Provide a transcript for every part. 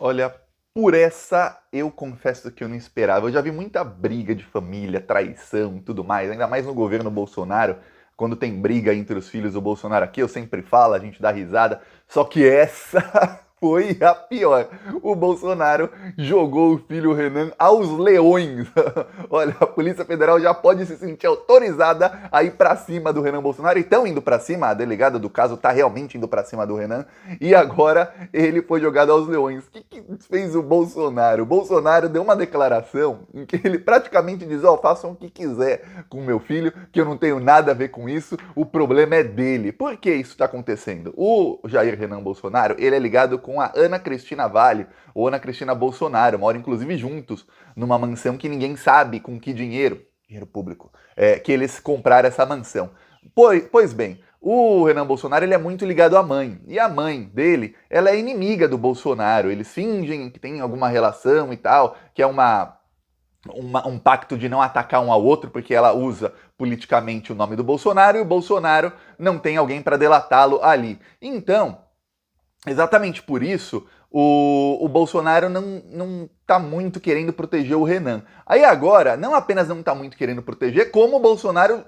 Olha, por essa eu confesso que eu não esperava. Eu já vi muita briga de família, traição e tudo mais, ainda mais no governo Bolsonaro. Quando tem briga entre os filhos do Bolsonaro aqui, eu sempre falo, a gente dá risada. Só que essa foi a pior. O Bolsonaro jogou o filho Renan aos leões. Olha, a Polícia Federal já pode se sentir autorizada a ir pra cima do Renan Bolsonaro. E estão indo pra cima, a delegada do caso tá realmente indo pra cima do Renan. E agora ele foi jogado aos leões. O que fez o Bolsonaro? O Bolsonaro deu uma declaração em que ele praticamente diz: ó, façam o que quiser com meu filho, que eu não tenho nada a ver com isso, o problema é dele. Por que isso está acontecendo? O Jair Renan Bolsonaro, ele é ligado com a Ana Cristina Vale, ou Ana Cristina Bolsonaro, moram inclusive juntos numa mansão que ninguém sabe com que dinheiro público, que eles compraram essa mansão. Pois bem, o Renan Bolsonaro ele é muito ligado à mãe. E a mãe dele, ela é inimiga do Bolsonaro. Eles fingem que tem alguma relação e tal, que é um pacto de não atacar um ao outro, porque ela usa politicamente o nome do Bolsonaro e o Bolsonaro não tem alguém para delatá-lo ali. Então, exatamente por isso, o Bolsonaro não tá muito querendo proteger o Renan. Aí agora, não apenas não tá muito querendo proteger, como o Bolsonaro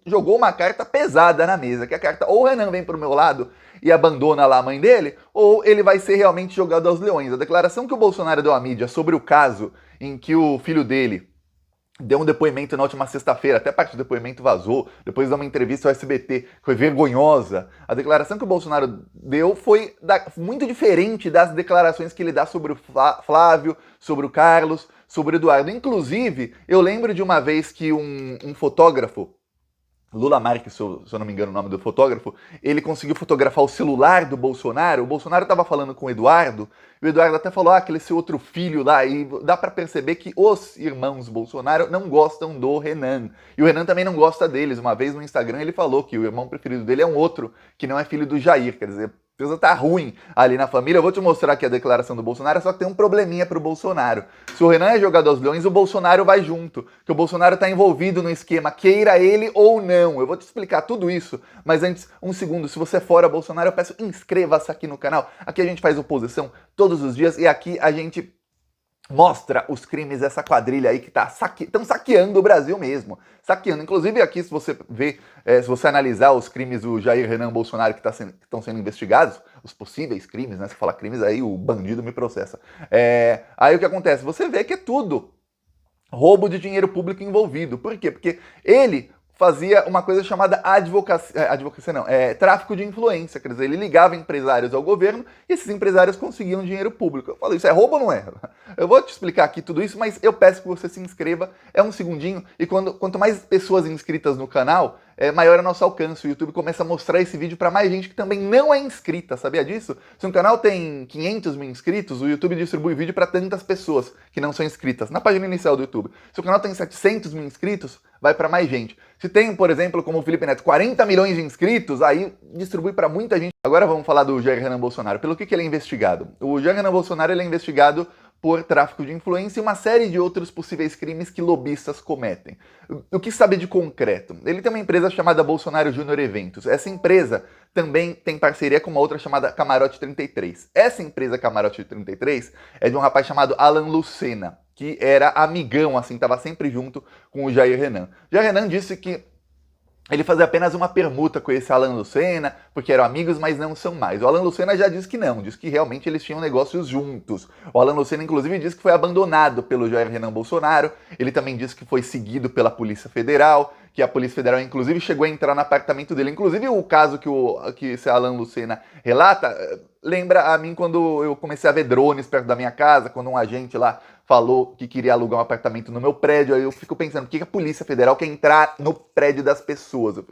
jogou uma carta pesada na mesa, que é a carta ou o Renan vem pro meu lado e abandona lá a mãe dele, ou ele vai ser realmente jogado aos leões. A declaração que o Bolsonaro deu à mídia sobre o caso em que o filho dele deu um depoimento na última sexta-feira, até parte do depoimento vazou, depois de uma entrevista ao SBT, que foi vergonhosa. A declaração que o Bolsonaro deu foi muito diferente das declarações que ele dá sobre o Flávio, sobre o Carlos, sobre o Eduardo. Inclusive, eu lembro de uma vez que um fotógrafo, Lula Marques, se eu não me engano o nome do fotógrafo, ele conseguiu fotografar o celular do Bolsonaro. O Bolsonaro estava falando com o Eduardo, e o Eduardo até falou, aquele seu outro filho lá, e dá para perceber que os irmãos Bolsonaro não gostam do Renan. E o Renan também não gosta deles. Uma vez no Instagram ele falou que o irmão preferido dele é um outro, que não é filho do Jair, quer dizer, a coisa tá ruim ali na família. Eu vou te mostrar aqui a declaração do Bolsonaro, só que tem um probleminha pro Bolsonaro. Se o Renan é jogado aos leões, o Bolsonaro vai junto. Que o Bolsonaro tá envolvido no esquema, queira ele ou não. Eu vou te explicar tudo isso, mas antes, um segundo. Se você é fora Bolsonaro, eu peço inscreva-se aqui no canal. Aqui a gente faz oposição todos os dias e aqui a gente mostra os crimes dessa quadrilha aí que estão saqueando o Brasil mesmo. Saqueando. Inclusive aqui, se você ver, se você analisar os crimes do Jair Renan Bolsonaro que estão sendo investigados, os possíveis crimes, né? Se falar crimes aí, o bandido me processa. Aí o que acontece? Você vê que é tudo roubo de dinheiro público envolvido. Por quê? Porque ele fazia uma coisa chamada tráfico de influência, quer dizer, ele ligava empresários ao governo e esses empresários conseguiam dinheiro público. Eu falo, isso é roubo ou não é? Eu vou te explicar aqui tudo isso, mas eu peço que você se inscreva, é um segundinho, e quanto mais pessoas inscritas no canal, maior é nosso alcance. O YouTube começa a mostrar esse vídeo para mais gente que também não é inscrita, sabia disso? Se um canal tem 500 mil inscritos, o YouTube distribui vídeo para tantas pessoas que não são inscritas, na página inicial do YouTube. Se o canal tem 700 mil inscritos, vai para mais gente. Se tem, por exemplo, como o Felipe Neto, 40 milhões de inscritos, aí distribui para muita gente. Agora vamos falar do Jair Renan Bolsonaro. Pelo que ele é investigado? O Jair Renan Bolsonaro ele é investigado por tráfico de influência e uma série de outros possíveis crimes que lobistas cometem. O que sabe de concreto? Ele tem uma empresa chamada Bolsonaro Júnior Eventos. Essa empresa também tem parceria com uma outra chamada Camarote 33. Essa empresa Camarote 33 é de um rapaz chamado Alan Lucena, que era amigão, assim, estava sempre junto com o Jair Renan. Jair Renan disse que ele fazia apenas uma permuta com esse Alan Lucena, porque eram amigos, mas não são mais. O Alan Lucena já disse que não, disse que realmente eles tinham negócios juntos. O Alan Lucena, inclusive, disse que foi abandonado pelo Jair Renan Bolsonaro. Ele também disse que foi seguido pela Polícia Federal, que a Polícia Federal, inclusive, chegou a entrar no apartamento dele. Inclusive, o caso que esse Alan Lucena relata lembra a mim quando eu comecei a ver drones perto da minha casa, quando um agente lá falou que queria alugar um apartamento no meu prédio. Aí eu fico pensando, por que a Polícia Federal quer entrar no prédio das pessoas?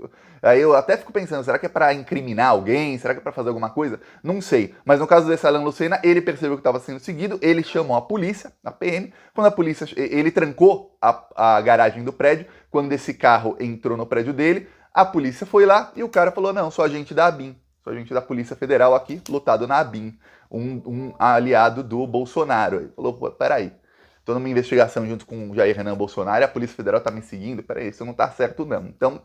Aí eu até fico pensando, será que é para incriminar alguém? Será que é para fazer alguma coisa? Não sei. Mas no caso desse Alan Lucena, ele percebeu que estava sendo seguido, ele chamou a polícia, a PM. Quando a polícia, ele trancou a garagem do prédio. Quando esse carro entrou no prédio dele, a polícia foi lá e o cara falou, não, sou agente da ABIN, sou agente da Polícia Federal aqui, lotado na ABIN, um aliado do Bolsonaro. Ele falou, peraí, tô numa investigação junto com o Jair Renan Bolsonaro e a Polícia Federal tá me seguindo, peraí, isso não tá certo não. Então,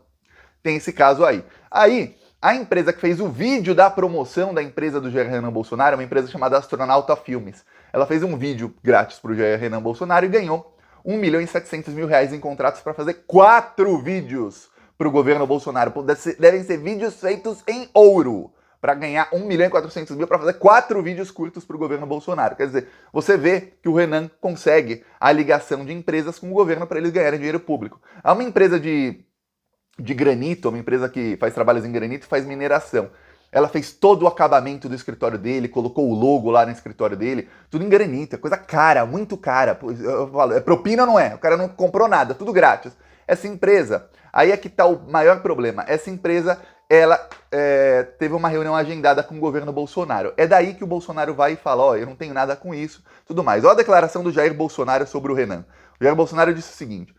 tem esse caso aí. Aí, A empresa que fez o vídeo da promoção da empresa do Jair Renan Bolsonaro é uma empresa chamada Astronauta Filmes. Ela fez um vídeo grátis para o Jair Renan Bolsonaro e ganhou 1.700.000 reais em contratos para fazer 4 vídeos para o governo Bolsonaro. Devem ser vídeos feitos em ouro para ganhar 1.400.000 para fazer 4 vídeos curtos para o governo Bolsonaro. Quer dizer, você vê que o Renan consegue a ligação de empresas com o governo para eles ganharem dinheiro público. Há uma empresa de granito, uma empresa que faz trabalhos em granito e faz mineração. Ela fez todo o acabamento do escritório dele, colocou o logo lá no escritório dele, tudo em granito, é coisa cara, muito cara. Eu falo, é propina ou não é? O cara não comprou nada, tudo grátis. Essa empresa, aí é que está o maior problema, essa empresa, ela teve uma reunião agendada com o governo Bolsonaro. É daí que o Bolsonaro vai e fala, ó, eu não tenho nada com isso, tudo mais. Olha a declaração do Jair Bolsonaro sobre o Renan. O Jair Bolsonaro disse o seguinte: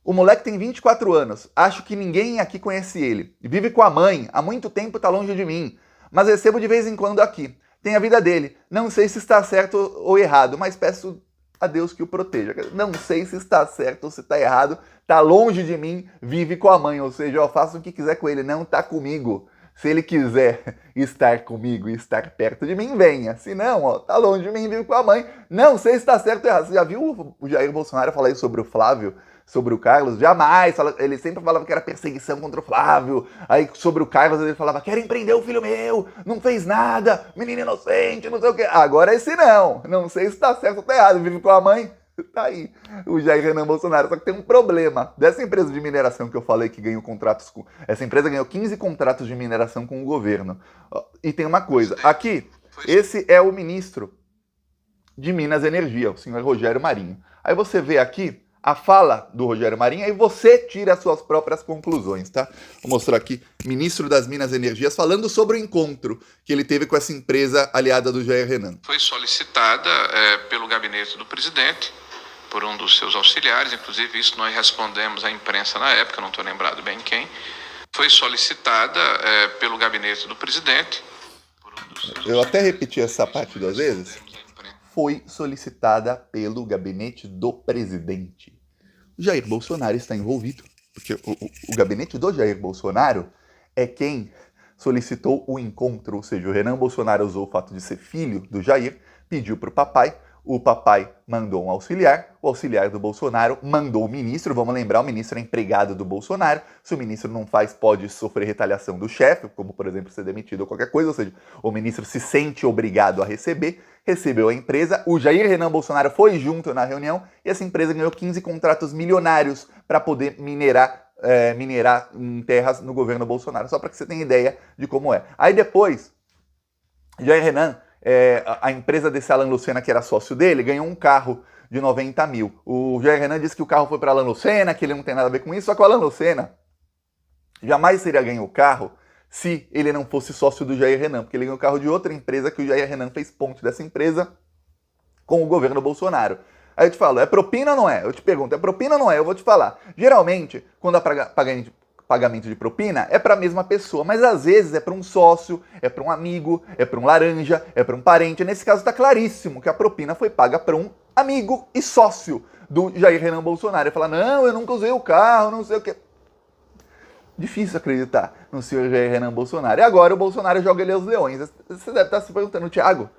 o moleque tem 24 anos, acho que ninguém aqui conhece ele. Vive com a mãe, há muito tempo tá longe de mim, mas recebo de vez em quando aqui. Tem a vida dele, não sei se está certo ou errado, mas peço a Deus que o proteja. Não sei se está certo ou se está errado, tá longe de mim, vive com a mãe, ou seja, eu faço o que quiser com ele, não tá comigo. Se ele quiser estar comigo e estar perto de mim, venha. Se não, ó, tá longe de mim, vive com a mãe. Não sei se está certo ou errado. Você já viu o Jair Bolsonaro falar isso sobre o Flávio? Sobre o Carlos? Jamais. Ele sempre falava que era perseguição contra o Flávio. Aí sobre o Carlos ele falava, querem prender o filho meu, não fez nada, menino inocente, não sei o quê. Agora esse não sei se tá certo ou tá errado, vive com a mãe. Tá aí, o Jair Renan Bolsonaro. Só que tem um problema. Dessa empresa de mineração que eu falei que ganhou contratos com... Essa empresa ganhou 15 contratos de mineração com o governo. E tem uma coisa, aqui, esse é o ministro de Minas e Energia, o senhor Rogério Marinho. Aí você vê aqui a fala do Rogério Marinho e você tira as suas próprias conclusões, tá? Vou mostrar aqui, ministro das Minas e Energias, falando sobre o encontro que ele teve com essa empresa aliada do Jair Renan. Foi solicitada pelo gabinete do presidente, por um dos seus auxiliares, inclusive isso nós respondemos à imprensa na época, não estou lembrado bem quem. Foi solicitada pelo gabinete do presidente, por um dos seus... Eu até repeti essa parte 2 vezes. Foi solicitada pelo gabinete do presidente. Jair Bolsonaro está envolvido, porque o gabinete do Jair Bolsonaro é quem solicitou o encontro, ou seja, o Renan Bolsonaro usou o fato de ser filho do Jair, pediu para o papai mandou um auxiliar, o auxiliar do Bolsonaro mandou o ministro, vamos lembrar, o ministro é empregado do Bolsonaro, se o ministro não faz, pode sofrer retaliação do chefe, como por exemplo ser demitido ou qualquer coisa, ou seja, o ministro se sente obrigado a receber, recebeu a empresa, o Jair Renan Bolsonaro foi junto na reunião e essa empresa ganhou 15 contratos milionários para poder minerar em terras no governo Bolsonaro, só para que você tenha ideia de como é. Aí depois, Jair Renan, a empresa desse Alan Lucena, que era sócio dele, ganhou um carro de 90 mil. O Jair Renan disse que o carro foi para Alan Lucena, que ele não tem nada a ver com isso, só que o Alan Lucena jamais teria ganho o carro se ele não fosse sócio do Jair Renan, porque ele ganhou o carro de outra empresa que o Jair Renan fez ponte dessa empresa com o governo Bolsonaro. Aí eu te falo, é propina ou não é? Eu te pergunto, é propina ou não é? Eu vou te falar. Geralmente, quando há pagamento de propina, é para a mesma pessoa, mas às vezes é para um sócio, é para um amigo, é para um laranja, é para um parente. Nesse caso está claríssimo que a propina foi paga para um amigo e sócio do Jair Renan Bolsonaro. Ele fala, não, eu nunca usei o carro, não sei o quê. Difícil acreditar no senhor Jair Renan Bolsonaro. E agora o Bolsonaro joga ele aos leões. Você deve estar se perguntando, Thiago,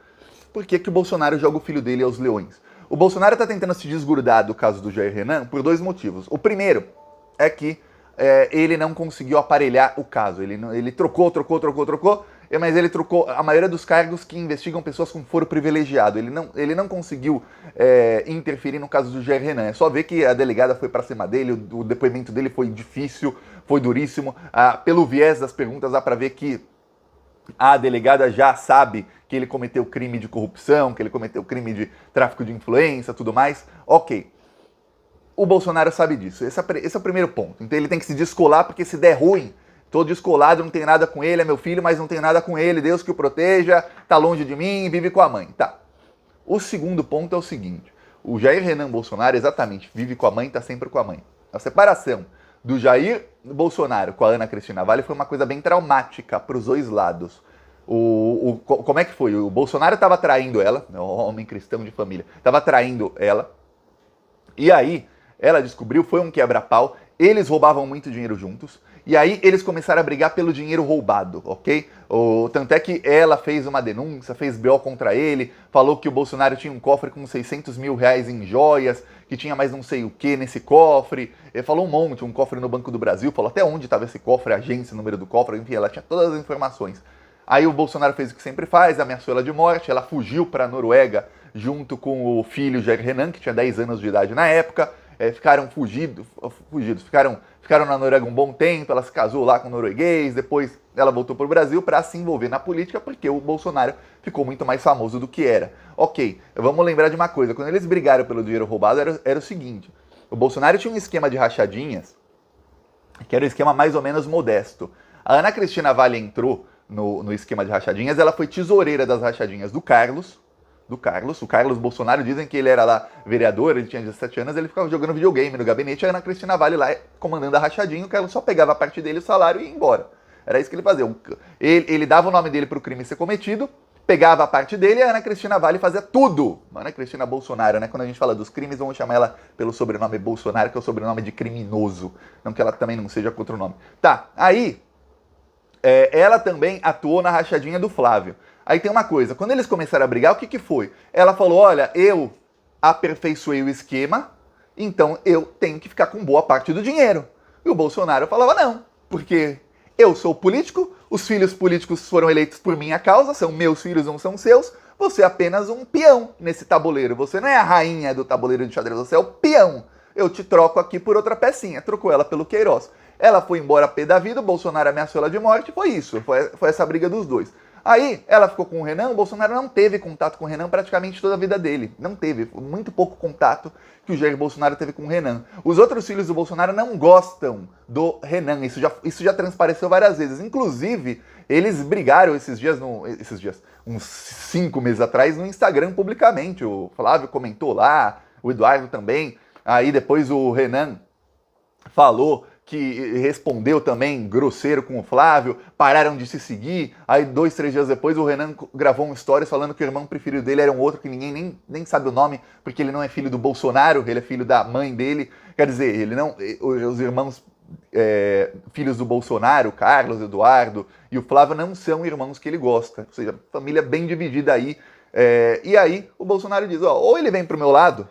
por que o Bolsonaro joga o filho dele aos leões? O Bolsonaro está tentando se desgrudar do caso do Jair Renan por 2 motivos. O primeiro é que ele não conseguiu aparelhar o caso. Ele trocou, mas ele trocou a maioria dos cargos que investigam pessoas com foro privilegiado. Ele não conseguiu interferir no caso do Jair Renan. É só ver que a delegada foi para cima dele, o depoimento dele foi difícil, foi duríssimo. Pelo viés das perguntas dá para ver que a delegada já sabe que ele cometeu crime de corrupção, que ele cometeu crime de tráfico de influência, tudo mais. Ok. O Bolsonaro sabe disso. Esse é o primeiro ponto. Então ele tem que se descolar, porque se der ruim, tô descolado, não tenho nada com ele, é meu filho, mas não tenho nada com ele, Deus que o proteja, tá longe de mim, vive com a mãe. Tá. O segundo ponto é o seguinte, o Jair Renan Bolsonaro, exatamente, vive com a mãe, tá sempre com a mãe. A separação do Jair Bolsonaro com a Ana Cristina Vale foi uma coisa bem traumática para os 2 lados. Como é que foi? O Bolsonaro estava traindo ela, homem cristão de família, estava traindo ela, e aí ela descobriu, foi um quebra-pau, eles roubavam muito dinheiro juntos, E aí eles começaram a brigar pelo dinheiro roubado, ok? Tanto é que ela fez uma denúncia, fez BO contra ele, falou que o Bolsonaro tinha um cofre com 600 mil reais em joias, que tinha mais não sei o que nesse cofre. Ele falou um monte, um cofre no Banco do Brasil, falou até onde estava esse cofre, a agência, o número do cofre, enfim, ela tinha todas as informações. Aí o Bolsonaro fez o que sempre faz, ameaçou ela de morte, ela fugiu para a Noruega junto com o filho Jair Renan, que tinha 10 anos de idade na época. Ficaram fugidos, ficaram na Noruega um bom tempo, ela se casou lá com um norueguês, depois ela voltou para o Brasil para se envolver na política, porque o Bolsonaro ficou muito mais famoso do que era. Ok, vamos lembrar de uma coisa, quando eles brigaram pelo dinheiro roubado era o seguinte, o Bolsonaro tinha um esquema de rachadinhas, que era um esquema mais ou menos modesto. A Ana Cristina Valle entrou no esquema de rachadinhas, ela foi tesoureira das rachadinhas do Carlos. O Carlos Bolsonaro, dizem que ele era lá vereador, ele tinha 17 anos, ele ficava jogando videogame no gabinete, a Ana Cristina Valle lá comandando a rachadinha, o Carlos só pegava a parte dele, o salário e ia embora. Era isso que ele fazia. Ele dava o nome dele para o crime ser cometido, pegava a parte dele e a Ana Cristina Valle fazia tudo. Ana Cristina Bolsonaro, né? Quando a gente fala dos crimes, vamos chamar ela pelo sobrenome Bolsonaro, que é o sobrenome de criminoso. Não que ela também não seja com outro nome. Tá, aí ela também atuou na rachadinha do Flávio. Aí tem uma coisa, quando eles começaram a brigar, o que foi? Ela falou, olha, eu aperfeiçoei o esquema, então eu tenho que ficar com boa parte do dinheiro. E o Bolsonaro falava, não, porque eu sou político, os filhos políticos foram eleitos por minha causa, são meus filhos, não são seus, você é apenas um peão nesse tabuleiro, você não é a rainha do tabuleiro de xadrez, você é o peão. Eu te troco aqui por outra pecinha, trocou ela pelo Queiroz. Ela foi embora pé da vida, o Bolsonaro ameaçou ela de morte, foi isso, foi essa briga dos dois. Aí, ela ficou com o Renan, o Bolsonaro não teve contato com o Renan praticamente toda a vida dele. Não teve, muito pouco contato que o Jair Bolsonaro teve com o Renan. Os outros filhos do Bolsonaro não gostam do Renan, isso já transpareceu várias vezes. Inclusive, eles brigaram uns 5 meses atrás, no Instagram publicamente. O Flávio comentou lá, o Eduardo também. Aí depois o Renan falou que respondeu também grosseiro com o Flávio, pararam de se seguir, aí 2, 3 dias depois o Renan gravou um stories falando que o irmão preferido dele era um outro que ninguém nem sabe o nome, porque ele não é filho do Bolsonaro, ele é filho da mãe dele, quer dizer, ele não, os irmãos filhos do Bolsonaro, Carlos, Eduardo e o Flávio não são irmãos que ele gosta, ou seja, família bem dividida aí, e aí o Bolsonaro diz, ou ele vem pro meu lado,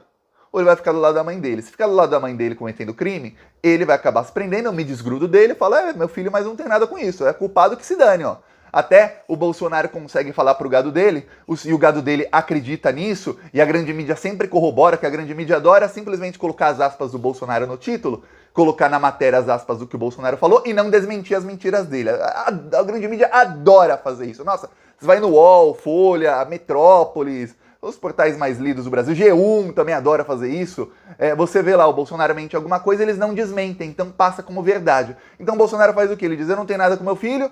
ou ele vai ficar do lado da mãe dele. Se ficar do lado da mãe dele cometendo crime, ele vai acabar se prendendo, eu me desgrudo dele e falo, meu filho, mas não tem nada com isso, é culpado que se dane, ó. Até o Bolsonaro consegue falar pro gado dele, e o gado dele acredita nisso, e a grande mídia sempre corrobora, que a grande mídia adora simplesmente colocar as aspas do Bolsonaro no título, colocar na matéria as aspas do que o Bolsonaro falou e não desmentir as mentiras dele. A grande mídia adora fazer isso. Nossa, você vai no UOL, Folha, Metrópolis, os portais mais lidos do Brasil, G1 também adora fazer isso, você vê lá, o Bolsonaro mente alguma coisa, eles não desmentem, então passa como verdade. Então o Bolsonaro faz o quê? Ele diz, eu não tenho nada com meu filho,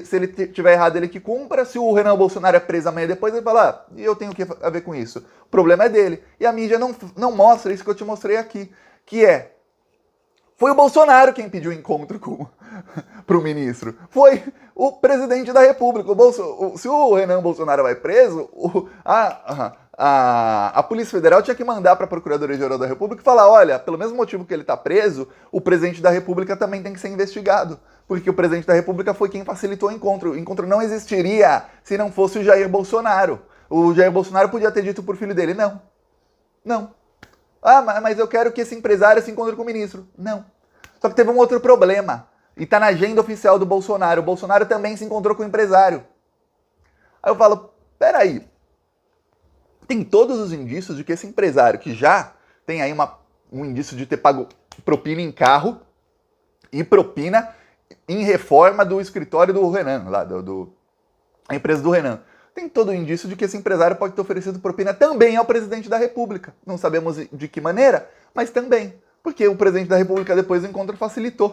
se ele tiver errado, ele que cumpra, se o Renan Bolsonaro é preso amanhã depois, ele fala, e eu tenho o que a ver com isso? O problema é dele. E a mídia não mostra isso que eu te mostrei aqui, que foi o Bolsonaro quem pediu encontro para o ministro. Foi o presidente da República. Se o Renan Bolsonaro vai preso, a Polícia Federal tinha que mandar para a Procuradoria-Geral da República e falar, olha, pelo mesmo motivo que ele está preso, o presidente da República também tem que ser investigado. Porque o presidente da República foi quem facilitou o encontro. O encontro não existiria se não fosse o Jair Bolsonaro. O Jair Bolsonaro podia ter dito por filho dele, não. Mas eu quero que esse empresário se encontre com o ministro. Não. Só que teve um outro problema. E tá na agenda oficial do Bolsonaro. O Bolsonaro também se encontrou com o empresário. Aí eu falo, peraí. Tem todos os indícios de que esse empresário, que já tem aí um indício de ter pago propina em carro e propina em reforma do escritório do Renan, lá a empresa do Renan. Tem todo o indício de que esse empresário pode ter oferecido propina também ao presidente da República. Não sabemos de que maneira, mas também. Porque o presidente da República, depois do encontro, facilitou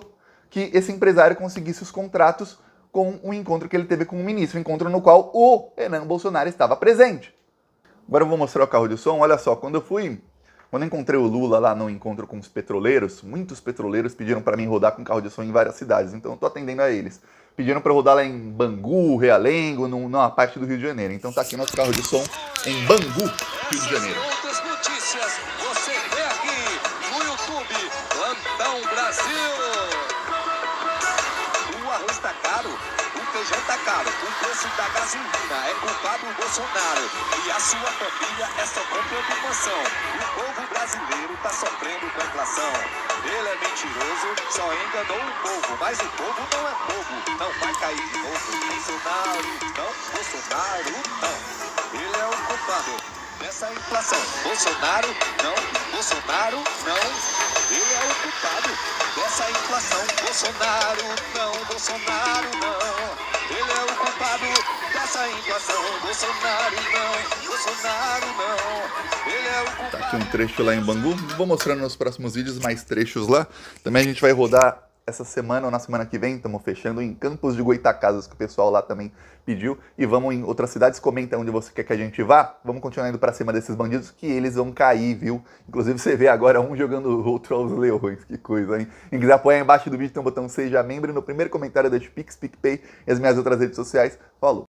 que esse empresário conseguisse os contratos com o encontro que ele teve com o ministro, encontro no qual o Renan Bolsonaro estava presente. Agora eu vou mostrar o carro de som. Olha só, quando eu encontrei o Lula lá no encontro com os petroleiros, muitos petroleiros pediram para mim rodar com carro de som em várias cidades, então eu tô atendendo a eles. Pediram para rodar lá em Bangu, Realengo, numa parte do Rio de Janeiro. Então tá aqui nosso carro de som em Bangu, Rio de Janeiro. Outras notícias você vê aqui no YouTube, Plantão Brasil. janta caro, o preço da gasolina é culpado do Bolsonaro. E a sua família é só comprando mansão. O povo brasileiro tá sofrendo com a inflação. Ele é mentiroso, só enganou o povo, mas o povo não é bobo, não vai cair de novo. Bolsonaro não, Bolsonaro não, ele é o culpado dessa inflação. Bolsonaro não, ele é o culpado dessa inflação. Bolsonaro não, ele é o culpado dessa inflação. Bolsonaro não, ele é o culpado. Tá aqui um trecho lá em Bangu. Vou mostrando nos próximos vídeos mais trechos lá. Também a gente vai rodar essa semana ou na semana que vem, estamos fechando em Campos de Goytacazes, que o pessoal lá também pediu. E vamos em outras cidades, comenta onde você quer que a gente vá. Vamos continuar indo pra cima desses bandidos, que eles vão cair, viu? Inclusive você vê agora um jogando o outro aos leões, que coisa, hein? Quem quiser apoiar embaixo do vídeo tem um botão Seja Membro. No primeiro comentário deixa o Pix, PicPay e as minhas outras redes sociais. Falou!